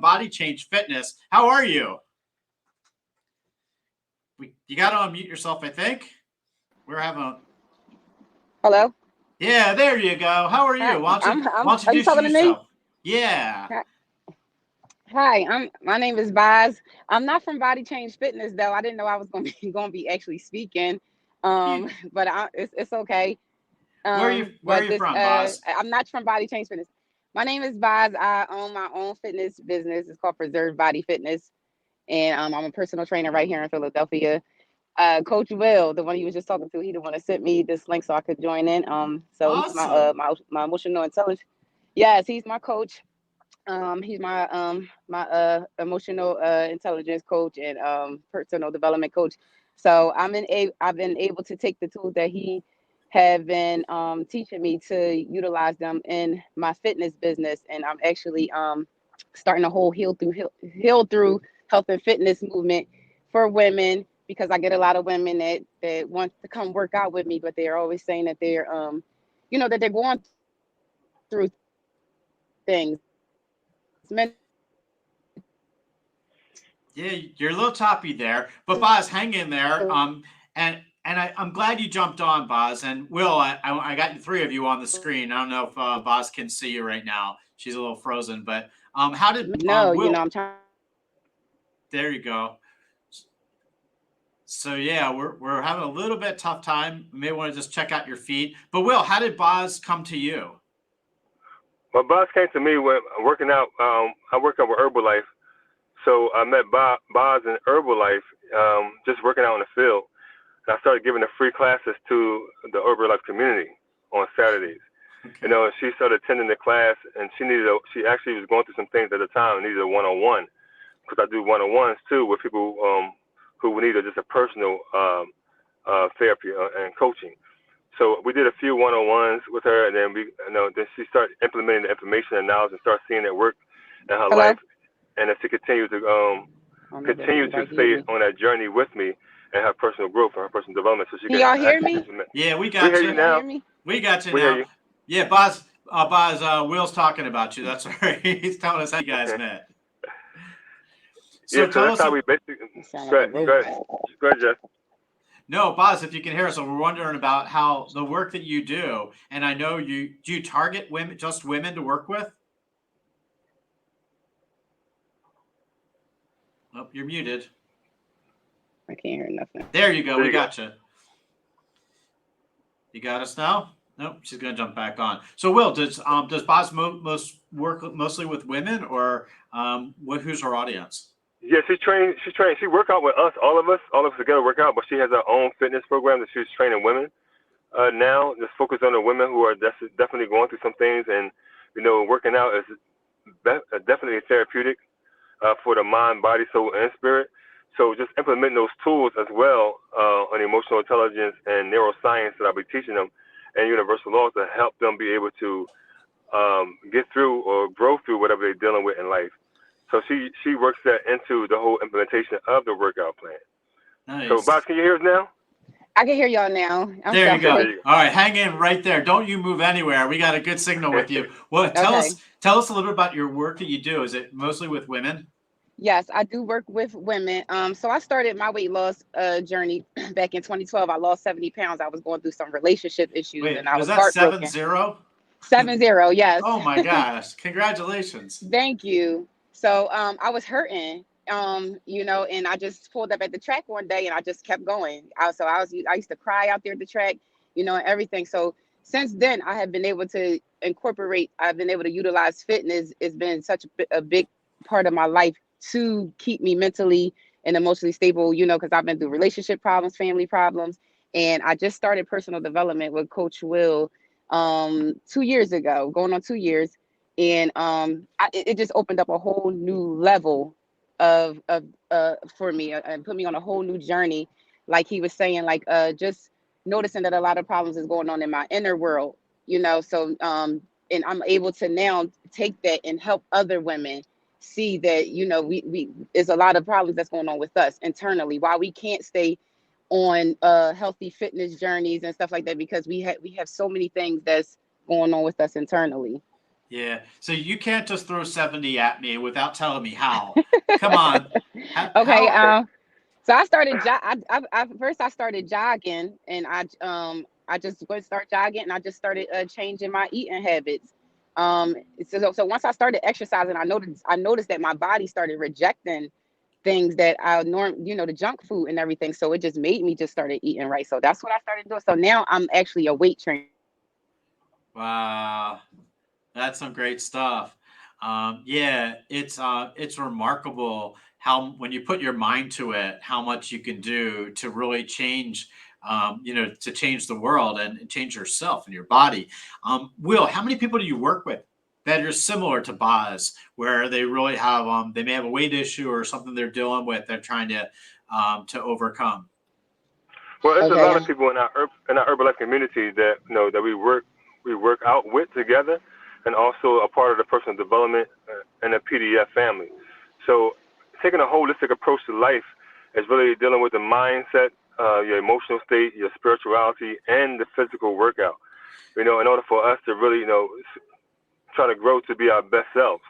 Body Change Fitness. How are you? You got to unmute yourself, I think. We're having a... Hello? Yeah, there you go. How are you? Hi, Why don't you are you talking to me? Yeah. Hi, my name is Boz. I'm not from Body Change Fitness though. I didn't know I was going to be actually speaking. But it's okay. Where are you from, Boz? I'm not from Body Change Fitness. My name is Boz. I own my own fitness business. It's called Preserve Body Fitness, and I'm a personal trainer right here in Philadelphia. Coach Will, the one you was just talking to, he the one that sent me this link so I could join in. So Awesome. he's my emotional intelligence. Yes, he's my coach. He's my emotional intelligence coach and personal development coach. So I've been able to take the tools that he have been teaching me to utilize them in my fitness business, and I'm actually starting a whole heal through health and fitness movement for women, because I get a lot of women that want to come work out with me, but they're always saying that they're that they're going through things. Yeah, you're a little toppy there, but Boz, hang in there. And I'm glad you jumped on, Boz. And Will, I got the three of you on the screen. I don't know if Boz can see you right now. She's a little frozen, but how did Will? I'm trying. There you go. So yeah, we're having a little bit tough time. You may want to just check out your feed. But Will, how did Boz come to you? Well, Boz came to me when working out. I work out with Herbalife. So I met Boz in Herbalife, just working out in the field. And I started giving the free classes to the Herbalife community on Saturdays. Okay. She started attending the class, and she actually was going through some things at the time and needed a one-on-one, because I do one-on-ones too with people who need just a personal therapy and coaching. So we did a few one-on-ones with her, and then then she started implementing the information and knowledge and started seeing it work in her life. And as she continued to stay on that journey with me and her personal growth and her personal development, so she can y'all hear me? Yeah, we got you now. We got you now. Hear you. Yeah, Boz, Will's talking about you. That's all right. He's telling us how you guys met. So that's how we basically. Go ahead, Jeff. No, Boz, if you can hear us, so we're wondering about how the work that you do, and I know do you target women, just women to work with? Oh, you're muted. I can't hear nothing. There you go. We got you. You got us now? Nope, she's going to jump back on. So, Will, does Boz work mostly with women, or who's her audience? Yeah, she trained. She work out with us, all of us together work out. But she has her own fitness program that she's training women now. Just focus on the women who are definitely going through some things, and working out is definitely therapeutic for the mind, body, soul, and spirit. So just implement those tools as well on emotional intelligence and neuroscience that I'll be teaching them, and universal laws to help them be able to get through or grow through whatever they're dealing with in life. So she works that into the whole implementation of the workout plan. Nice. So, Boz, can you hear us now? I can hear y'all now. There you go. All right, hang in right there. Don't you move anywhere. We got a good signal with you. Well, tell us a little bit about your work that you do. Is it mostly with women? Yes, I do work with women. So I started my weight loss journey back in 2012. I lost 70 pounds. I was going through some relationship issues, and I was heartbroken. 70? 70, yes. Oh my gosh! Congratulations. Thank you. So I was hurting, And I just pulled up at the track one day and I just kept going. I used to cry out there at the track, and everything. So since then, I've been able to utilize fitness. It's been such a big part of my life to keep me mentally and emotionally stable, because I've been through relationship problems, family problems. And I just started personal development with Coach Will 2 years ago, going on 2 years. And it just opened up a whole new level of for me, and put me on a whole new journey. Like he was saying, like just noticing that a lot of problems is going on in my inner world, so and I'm able to now take that and help other women see that, we there's a lot of problems that's going on with us internally, why we can't stay on healthy fitness journeys and stuff like that, because we have so many things that's going on with us internally. Yeah. So you can't just throw 70 at me without telling me how. Come on. Okay. How? So I started first I started jogging, and I just went start jogging, and I just started changing my eating habits. So once I started exercising, I noticed that my body started rejecting things that the junk food and everything. So it just made me just started eating right. So that's what I started doing. So now I'm actually a weight trainer. Wow. That's some great stuff. Yeah, it's remarkable how when you put your mind to it, how much you can do to really change, to change the world and change yourself and your body. Will, how many people do you work with that are similar to Boz, where they really have they may have a weight issue or something they're dealing with, they're trying to overcome. Well, it's a lot Okay. of people in our Herbalife community that that we work out with together, and also a part of the personal development and the PDF family. So taking a holistic approach to life is really dealing with the mindset, your emotional state, your spirituality, and the physical workout. In order for us to really try to grow to be our best selves,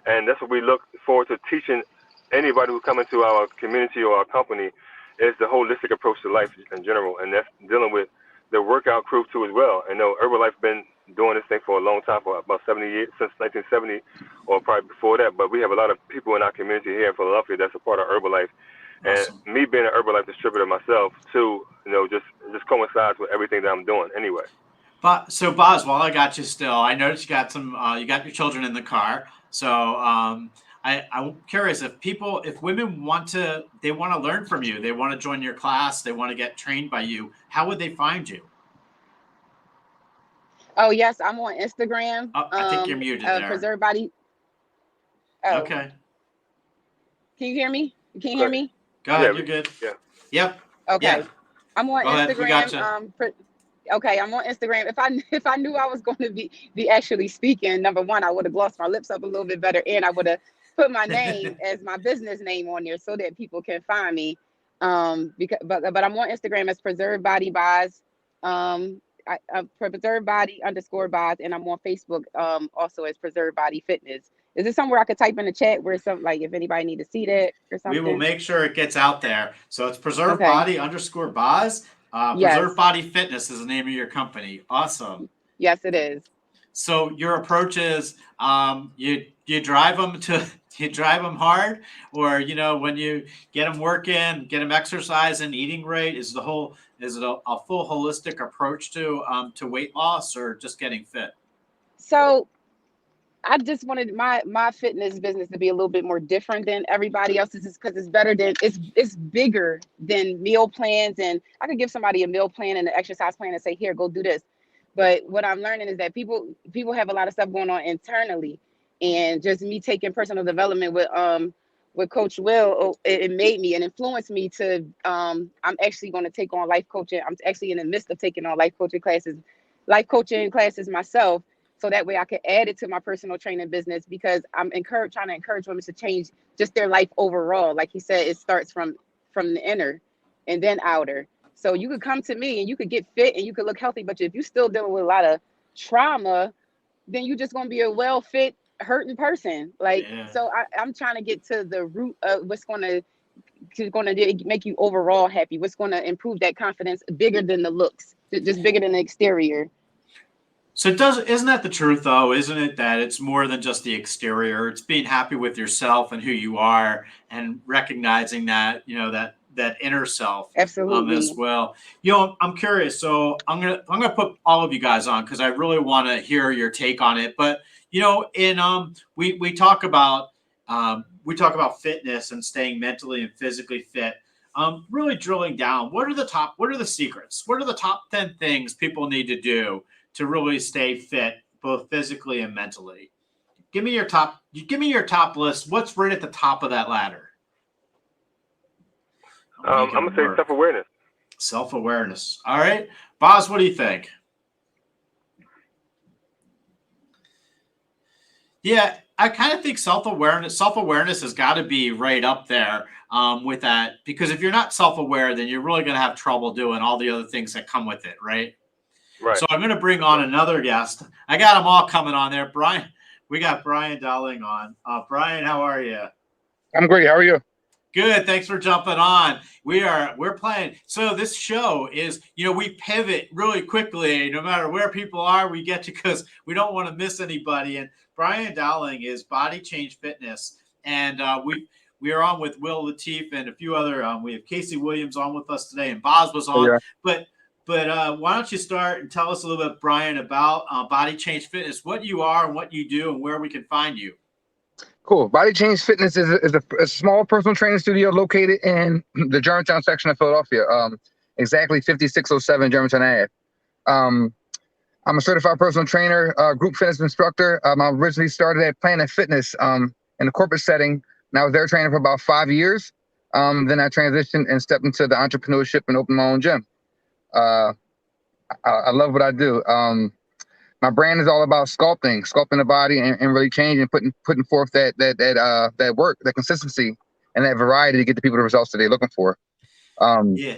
and that's what we look forward to teaching anybody who come into our community or our company is the holistic approach to life in general, and that's dealing with the workout crew too as well. I know Herbalife been doing this thing for a long time, for about 70 years, since 1970, or probably before that. But we have a lot of people in our community here in Philadelphia that's a part of Herbalife, and Awesome. me being an Herbalife distributor myself too, just coincides with everything that I'm doing anyway. But so Boz, while I got you still, I noticed you got you got your children in the car. So I'm curious if women they want to learn from you, they want to join your class, they want to get trained by you, how would they find you? Oh yes, I'm on Instagram. Oh, I think you're muted there. Preserve Body. Oh, Okay. can you hear me? Can you hear Good. me? Go Yeah, ahead, you're good. yeah. Yep. Okay. Yeah. I'm on Go ahead. We Instagram. gotcha. Okay, I'm on Instagram. If I knew I was going to be actually speaking, number one, I would have glossed my lips up a little bit better, and I would have put my name as my business name on there so that people can find me. But I'm on Instagram as Preserve Body Boz. Preserve Body _ Boz, and I'm on Facebook also as Preserve Body Fitness. Is this somewhere I could type in the chat where some like if anybody need to see that or We will something? make sure it gets out there. So it's Preserve Okay. Body _ Boz. Yes. Preserve Body Fitness is the name of your company. Awesome. Yes, it is. So your approach is you drive them hard, or when you get them working, get them exercising, eating right. Is it a full holistic approach to weight loss, or just getting fit? So I just wanted my fitness business to be a little bit more different than everybody else's, because it's bigger than meal plans, and I could give somebody a meal plan and an exercise plan and say, here, go do this. But what I'm learning is that people have a lot of stuff going on internally, and just me taking personal development with Coach Will, it made me and influenced me to I'm actually going to take on life coaching. I'm actually in the midst of taking on life coaching classes myself, so that way I can add it to my personal training business, because I'm trying to encourage women to change just their life overall. Like he said, it starts from the inner and then outer. So you could come to me and you could get fit and you could look healthy, but if you're still dealing with a lot of trauma, then you're just going to be a well-fit, hurting person. Yeah. So I'm trying to get to the root of what's going to make you overall happy, what's going to improve that confidence bigger than the looks, just bigger than the exterior. So isn't that the truth though? Isn't it that it's more than just the exterior? It's being happy with yourself and who you are and recognizing that, that inner self as Absolutely. well. I'm curious. So I'm gonna put all of you guys on because I really want to hear your take on it. But in we talk about fitness and staying mentally and physically fit. Really drilling down, what are the secrets? What are the top 10 things people need to do to really stay fit, both physically and mentally? Give me your top list. What's right at the top of that ladder? I'm gonna say self-awareness. Self-awareness. All right. Boz, what do you think? Yeah, I kind of think self-awareness has got to be right up there with that, because if you're not self-aware, then you're really going to have trouble doing all the other things that come with it, right? Right. So I'm going to bring on another guest. I got them all coming on there. Brian, we got Brian Dowling on. Brian, how are you? I'm great. How are you? Good. Thanks for jumping on. We're playing. So this show is, we pivot really quickly. No matter where people are, we get to, because we don't want to miss anybody. And Brian Dowling is Body Change Fitness, and we are on with Will Latif and a few other. We have Casey Williams on with us today, and Boz was on. Yeah. But why don't you start and tell us a little bit, Brian, about Body Change Fitness, what you are and what you do, and where we can find you. Cool. Body Change Fitness is a small personal training studio located in the Germantown section of Philadelphia, exactly 5607 Germantown Ave. I'm a certified personal trainer, group fitness instructor. I originally started at Planet Fitness in a corporate setting, and I was there training for about 5 years. Then I transitioned and stepped into the entrepreneurship and opened my own gym. I love what I do. My brand is all about sculpting the body and really changing, putting forth that work, that consistency, and that variety to get the people the results that they're looking for. Yeah.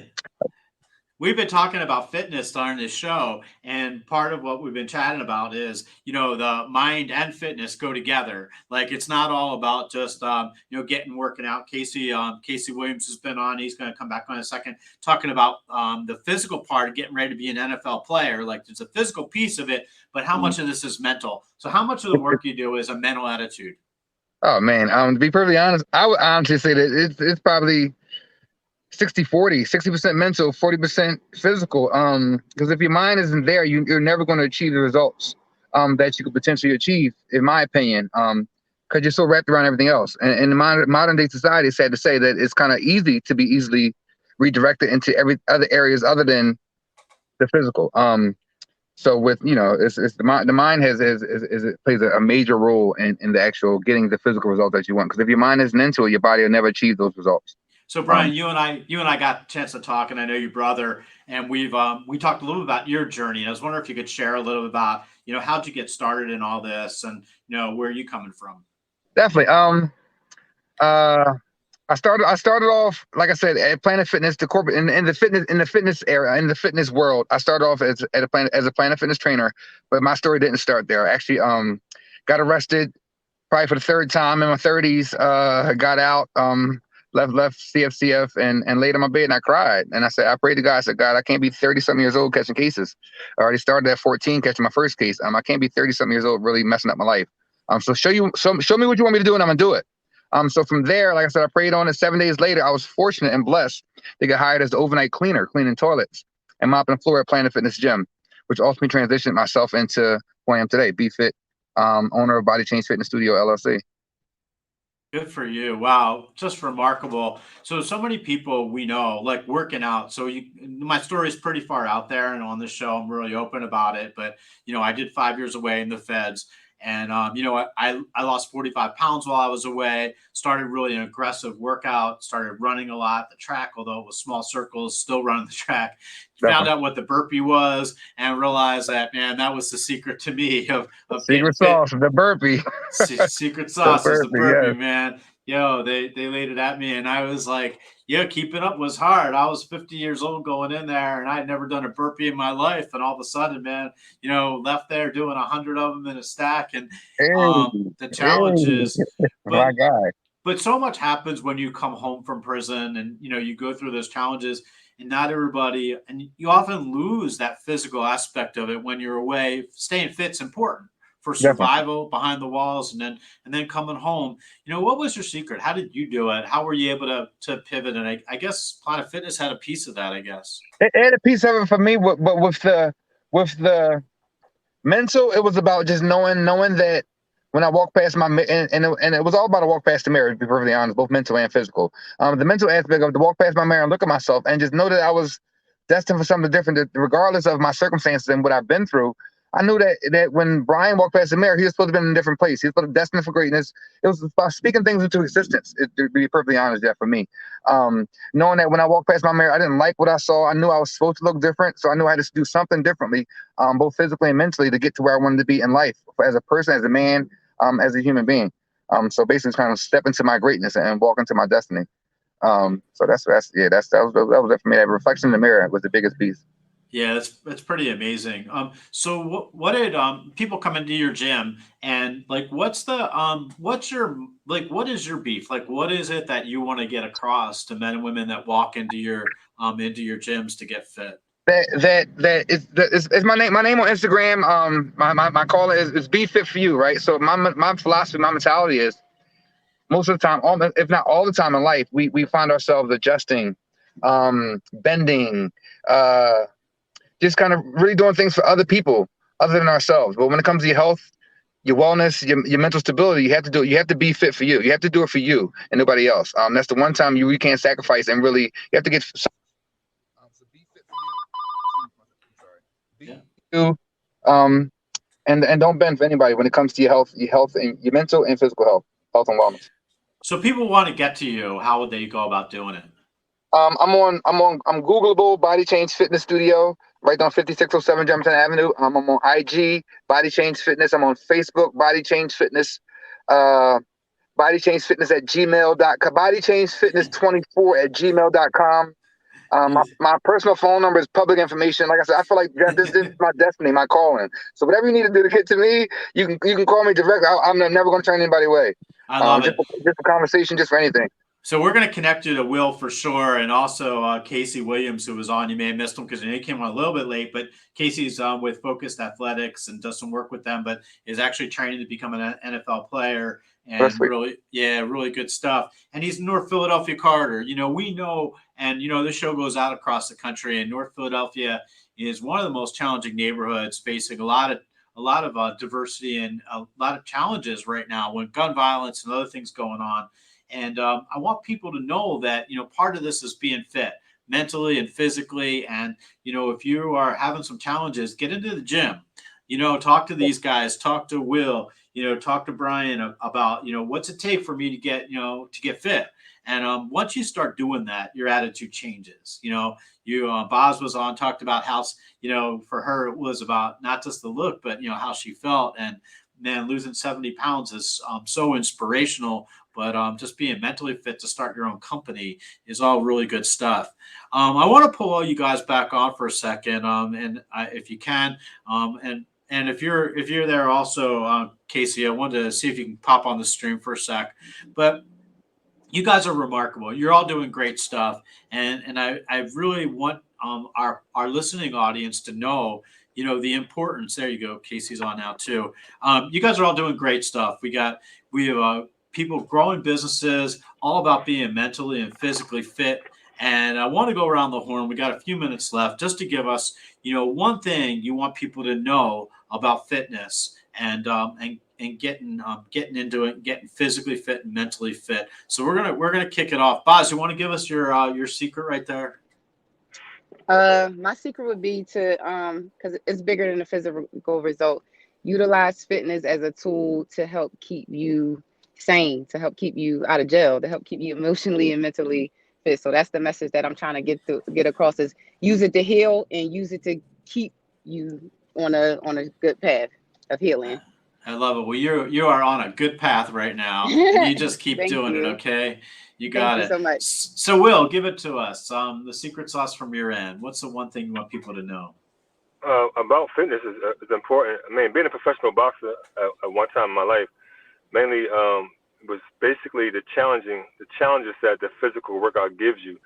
We've been talking about fitness on this show, and part of what we've been chatting about is, the mind and fitness go together. Like, it's not all about just, working out. Casey Williams has been on. He's going to come back on in a second, talking about the physical part of getting ready to be an NFL player. Like, there's a physical piece of it, but how much of this is mental? So how much of the work you do is a mental attitude? Oh man, to be perfectly honest, I would honestly say that it's probably 60-40, 60% mental, 40% physical. Because if your mind isn't there, you're never going to achieve the results that you could potentially achieve, in my opinion. Because you're so wrapped around everything else. And in modern day society, it's sad to say that it's kind of easy to be easily redirected into every other areas other than the physical. So with it's the mind plays a major role in the actual getting the physical result that you want. Because if your mind isn't into it, your body will never achieve those results. So Brian, you and I got a chance to talk, and I know your brother, and we talked a little bit about your journey. I was wondering if you could share a little bit about, how'd you get started in all this, and where are you coming from? Definitely. I started off, like I said, at Planet Fitness, the corporate in the fitness area, in the fitness world. I started off as a Planet Fitness trainer, but my story didn't start there. I actually got arrested probably for the third time in my 30s. Got out. Left CFCF and laid on my bed, and I cried. And I prayed to God. I said, God, I can't be 30-something years old catching cases. I already started at 14 catching my first case. I can't be 30-something years old really messing up my life. So show me what you want me to do, and I'm gonna do it. So from there, like I said, I prayed on it. 7 days later, I was fortunate and blessed to get hired as the overnight cleaner, cleaning toilets and mopping the floor at Planet Fitness Gym, which ultimately transitioned myself into who I am today, BFit, owner of Body Change Fitness Studio, LLC. Good for you. Wow. Just remarkable. So many people we know like working out. So my story is pretty far out there, and on this show, I'm really open about it. But, I did 5 years away in the feds, and, I lost 45 pounds while I was away, started really an aggressive workout, started running a lot, the track, although it was small circles, still running the track. Found out what the burpee was and realized that, man, that was the secret to me of secret sauce, the burpee. Secret sauce is the burpee, yes. Man. They laid it at me, and I was like, keeping up was hard. I was 50 years old going in there, and I had never done a burpee in my life. And all of a sudden, man, left there doing 100 of them in a stack. And the challenges, my guy. But so much happens when you come home from prison, and you go through those challenges. and not everybody, and you often lose that physical aspect of it when you're away. Staying fit's important for Definitely. survival behind the walls, and then coming home. What was your secret? How did you do it? How were you able to pivot? And I guess Planet Fitness had a piece of that, I guess. It had a piece of it for me, but with the mental, it was about just knowing that when I walk past and it was all about a walk past the mirror, to be perfectly honest, both mental and physical. The mental aspect of to walk past my mirror and look at myself and just know that I was destined for something different, that regardless of my circumstances and what I've been through. I knew that when Brian walked past the mirror, he was supposed to be in a different place. He was supposed to be destined for greatness. It was about speaking things into existence, to be perfectly honest, Jeff, for me. Knowing that when I walked past my mirror, I didn't like what I saw. I knew I was supposed to look different, so I knew I had to do something differently, both physically and mentally, to get to where I wanted to be in life, as a person, as a man, as a human being. So basically, kind of step into my greatness and walk into my destiny. So that was it for me. That reflection in the mirror was the biggest piece. Yeah, that's pretty amazing. So what did people come into your gym, and like what's your, like, what is your beef? Like, what is it that you want to get across to men and women that walk into your gyms to get fit? That is my name. My name on Instagram. My call is Be Fit for You, right? So my philosophy, my mentality is, most of the time, if not all the time in life, we find ourselves adjusting, bending, just kind of really doing things for other people other than ourselves. But when it comes to your health, your wellness, your mental stability, you have to do it. You have to be fit for you. You have to do it for you and nobody else. That's the one time you can't sacrifice, and really you have to get. So be fit for you. Sorry. Be you. And don't bend for anybody when it comes to your health and your mental and physical health and wellness. So people want to get to you. How would they go about doing it? I'm Googleable, Body Change Fitness Studio, right on 5607 Jefferson Avenue. I'm on IG, Body Change Fitness. I'm on Facebook, Body Change Fitness. Body Change Fitness at gmail.com. Body Change Fitness 24 at gmail.com. My personal phone number is public information. Like I said, I feel like this is my destiny, my calling. So whatever you need to do to get to me, you can call me direct. I'm never going to turn anybody away. I love it. Just for conversation, just for anything. So we're going to connect you to Will for sure, and also Casey Williams, who was on. You may have missed him because he came on a little bit late, but Casey's with Focused Athletics and does some work with them, but is actually training to become an NFL player, and really good stuff. And he's in North Philadelphia Carter. We know, and this show goes out across the country, and North Philadelphia is one of the most challenging neighborhoods, facing a lot of diversity and a lot of challenges right now with gun violence and other things going on. And I want people to know that, part of this is being fit mentally and physically. And, if you are having some challenges, get into the gym, talk to these guys, talk to Will, talk to Brian about, what's it take for me to get fit. And once you start doing that, your attitude changes. Boz was on, talked about how, for her, it was about not just the look, but, how she felt. And man, losing 70 pounds is so inspirational. But just being mentally fit to start your own company is all really good stuff. I want to pull all you guys back on for a second, and if you can, and if you're there also, Casey, I wanted to see if you can pop on the stream for a sec. But you guys are remarkable. You're all doing great stuff, and I really want our listening audience to know, the importance. There you go. Casey's on now too. You guys are all doing great stuff. We have people growing businesses, all about being mentally and physically fit. And I want to go around the horn. We got a few minutes left, just to give us, one thing you want people to know about fitness and getting into it, getting physically fit and mentally fit. So we're gonna kick it off. Boz, you want to give us your secret right there? My secret would be to, because it's bigger than the physical result, utilize fitness as a tool to help keep you sane, to help keep you out of jail, to help keep you emotionally and mentally fit. So that's the message that I'm trying to get across, is use it to heal and use it to keep you on a good path of healing. I love it. Well, you are on a good path right now. You just keep doing it, okay? You got it. Thank you so much. So Will, give it to us. The secret sauce from your end. What's the one thing you want people to know? About fitness is important. I mean, being a professional boxer at one time in my life, mainly was basically the challenges that the physical workout gives you.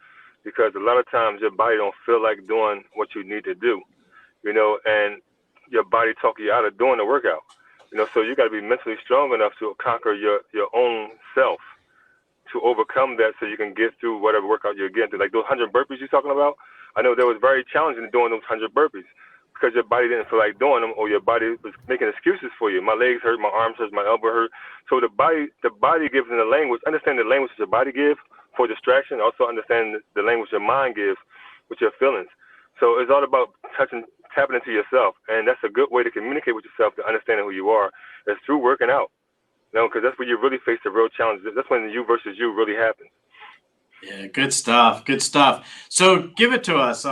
because a lot of times your body don't feel like doing what you need to do, and your body talk you out of doing the workout. So you got to be mentally strong enough to conquer your own self, to overcome that, so you can get through whatever workout you're getting through. Like those 100 burpees you're talking about, I know that was very challenging doing those 100 burpees because your body didn't feel like doing them, or your body was making excuses for you. My legs hurt, my arms hurt, my elbow hurt. So the body gives in the language. Understand the language that your body gives for distraction. Also understand the language your mind gives with your feelings. So it's all about tapping into yourself, and that's a good way to communicate with yourself, to understanding who you are, is through working out. Because that's when you really face the real challenges. That's when the you versus you really happens. Yeah, good stuff. Good stuff. So give it to us.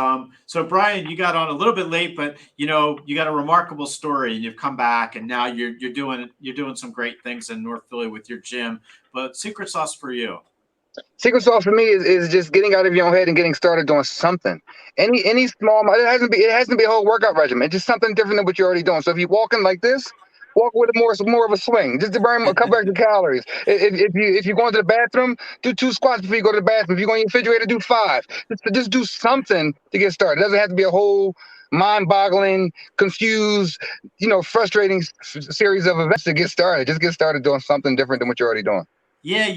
So Brian, you got on a little bit late, but you got a remarkable story, and you've come back, and now you're doing some great things in North Philly with your gym. But secret sauce for you? Secret sauce for me is just getting out of your own head and getting started doing something. Any small, it has to be a whole workout regimen. It's just something different than what you're already doing. So if you're walking like this, walk with more of a swing, just to burn a couple extra calories. If you're going to the bathroom, do 2 squats before you go to the bathroom. If you're going to your refrigerator, do 5. Just do something to get started. It doesn't have to be a whole mind-boggling, confused, frustrating series of events to get started. Just get started doing something different than what you're already doing. Yeah,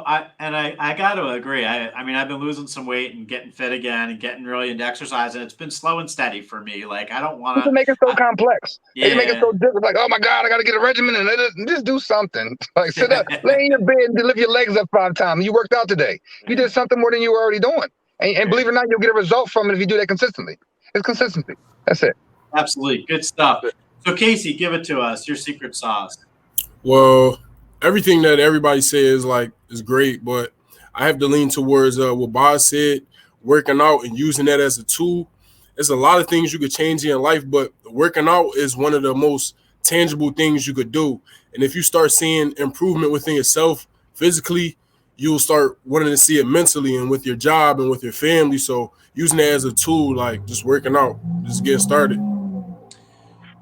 I got to agree. I mean, I've been losing some weight and getting fit again and getting really into exercise, and it's been slow and steady for me. Like, I don't want to make it so complex. Yeah. They make it so different. Like, oh my God, I got to get a regimen, and just do something. Like, sit up, lay in your bed, and lift your legs up 5 times. You worked out today. You did something more than you were already doing, and believe it or not, you'll get a result from it if you do that consistently. It's consistency. That's it. Absolutely, good stuff. So Casey, give it to us. Your secret sauce. Well, everything that everybody says is great, but I have to lean towards what Boz said, working out and using that as a tool. There's a lot of things you could change in your life, but working out is one of the most tangible things you could do. And if you start seeing improvement within yourself physically, you'll start wanting to see it mentally and with your job and with your family. So using it as a tool, like just working out, just getting started.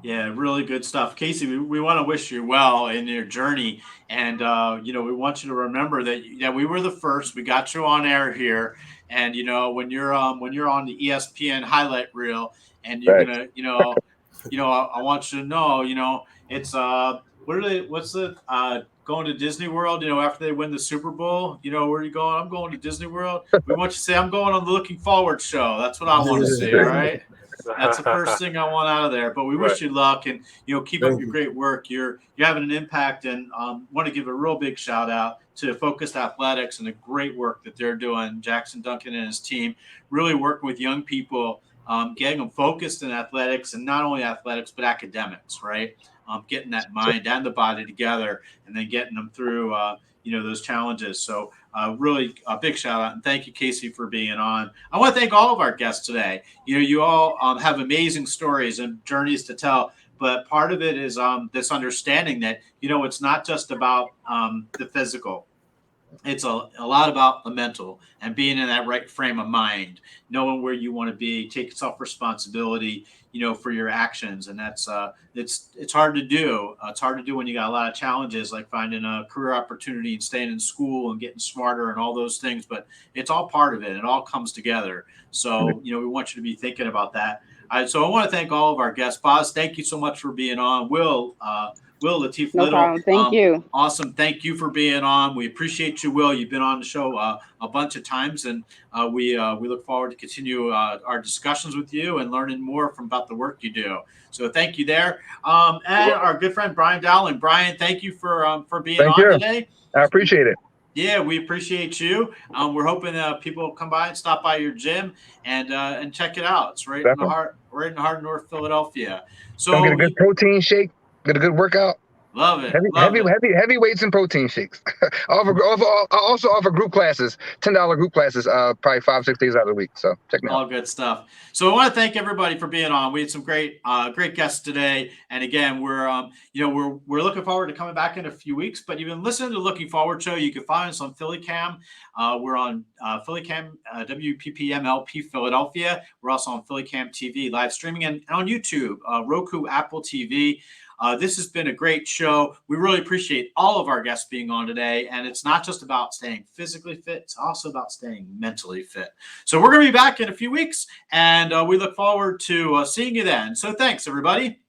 Yeah, really good stuff. Casey, we want to wish you well in your journey. And, we want you to remember that we were the first. We got you on air here. And, when you're on the ESPN highlight reel and you're going to, I want you to know, it's going to Disney World, after they win the Super Bowl, where are you going? I'm going to Disney World. We want you to say, I'm going on the Looking Forward show. That's what I want to see. All right. That's the first thing I want out of there. But we wish you luck, and keep up your great work. You're having an impact, and want to give a real big shout out to Focused Athletics and the great work that they're doing. Jackson Duncan and his team really working with young people, getting them focused in athletics, and not only athletics but academics. Right, getting that mind and the body together, and then getting them through those challenges. So really a big shout out, and thank you, Casey, for being on. I want to thank all of our guests today. You all have amazing stories and journeys to tell, but part of it is this understanding that, it's not just about the physical. It's a lot about the mental and being in that right frame of mind, knowing where you want to be, taking self-responsibility, for your actions. And that's it's hard to do. It's hard to do when you got a lot of challenges, like finding a career opportunity and staying in school and getting smarter and all those things. But it's all part of it. It all comes together. So, we want you to be thinking about that. So I want to thank all of our guests. Boz, thank you so much for being on. Will Latif No Little. problem. Thank you. Awesome. Thank you for being on. We appreciate you, Will. You've been on the show a bunch of times, and we look forward to continue our discussions with you and learning more about the work you do. So thank you there. And our good friend Brian Dowling. Brian, thank you for being on today. I appreciate it. Yeah, we appreciate you. We're hoping people come by and stop by your gym and check it out. It's right in the heart of North Philadelphia. So get a good protein shake, get a good workout. Love it. Heavy weights and protein shakes. I also offer group classes, $10 group classes, probably 5-6 days out of the week. So check me out. All good stuff. So I want to thank everybody for being on. We had some great guests today. And again, we're looking forward to coming back in a few weeks. But you've been listening to the Looking Forward show. You can find us on Philly Cam. We're on Philly Cam, WPPM-LP Philadelphia. We're also on Philly Cam TV live streaming and on YouTube, Roku, Apple TV. This has been a great show. We really appreciate all of our guests being on today. And it's not just about staying physically fit, it's also about staying mentally fit. So we're going to be back in a few weeks, and we look forward to seeing you then. So thanks, everybody.